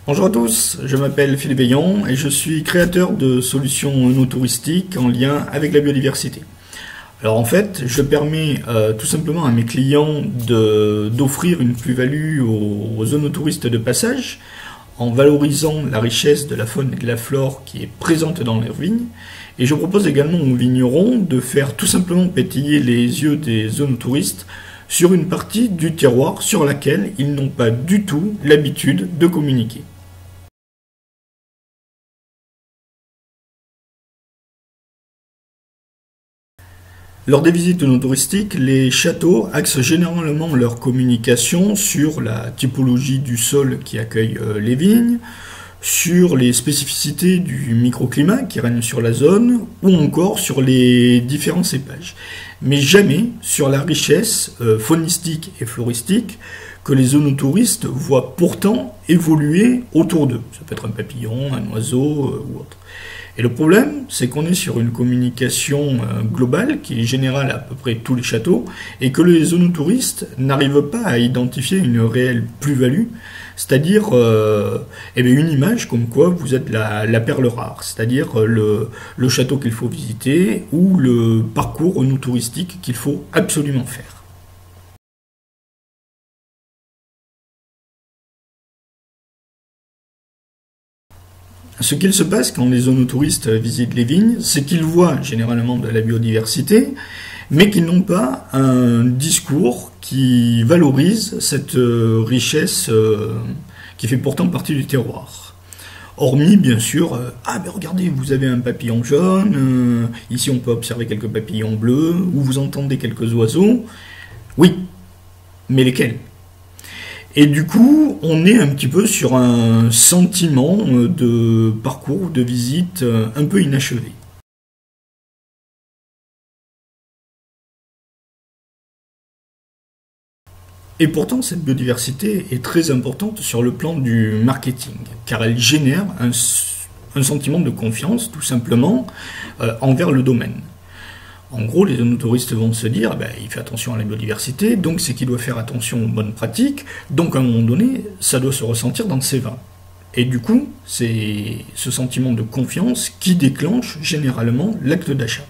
Bonjour à tous, je m'appelle Philippe Veillon et je suis créateur de solutions œnotouristiques en lien avec la biodiversité. Alors en fait, je permets tout simplement à mes clients d'offrir une plus-value aux œnotouristes de passage en valorisant la richesse de la faune et de la flore qui est présente dans leurs vignes. Et je propose également aux vignerons de faire tout simplement pétiller les yeux des œnotouristes sur une partie du terroir sur laquelle ils n'ont pas du tout l'habitude de communiquer. Lors des visites œnotouristiques, les châteaux axent généralement leur communication sur la typologie du sol qui accueille les vignes, sur les spécificités du microclimat qui règne sur la zone, ou encore sur les différents cépages. Mais jamais sur la richesse faunistique et floristique que les œnotouristes voient pourtant évoluer autour d'eux. Ça peut être un papillon, un oiseau ou autre. Et le problème, c'est qu'on est sur une communication globale qui est générale à peu près tous les châteaux et que les œnotouristes n'arrivent pas à identifier une réelle plus-value, c'est-à-dire une image comme quoi vous êtes la perle rare, c'est-à-dire le château qu'il faut visiter ou le parcours œnotouristique qu'il faut absolument faire. Ce qu'il se passe quand les œnotouristes visitent les vignes, c'est qu'ils voient généralement de la biodiversité, mais qu'ils n'ont pas un discours qui valorise cette richesse qui fait pourtant partie du terroir. Hormis, bien sûr, regardez, vous avez un papillon jaune, ici on peut observer quelques papillons bleus, ou vous entendez quelques oiseaux. Oui, mais lesquels ? Et du coup, on est un petit peu sur un sentiment de parcours, de visite un peu inachevé. Et pourtant, cette biodiversité est très importante sur le plan du marketing, car elle génère un sentiment de confiance, tout simplement, envers le domaine. En gros, les œnotouristes vont se dire, il fait attention à la biodiversité, donc c'est qu'il doit faire attention aux bonnes pratiques, donc à un moment donné, ça doit se ressentir dans ses vins. Et du coup, c'est ce sentiment de confiance qui déclenche généralement l'acte d'achat.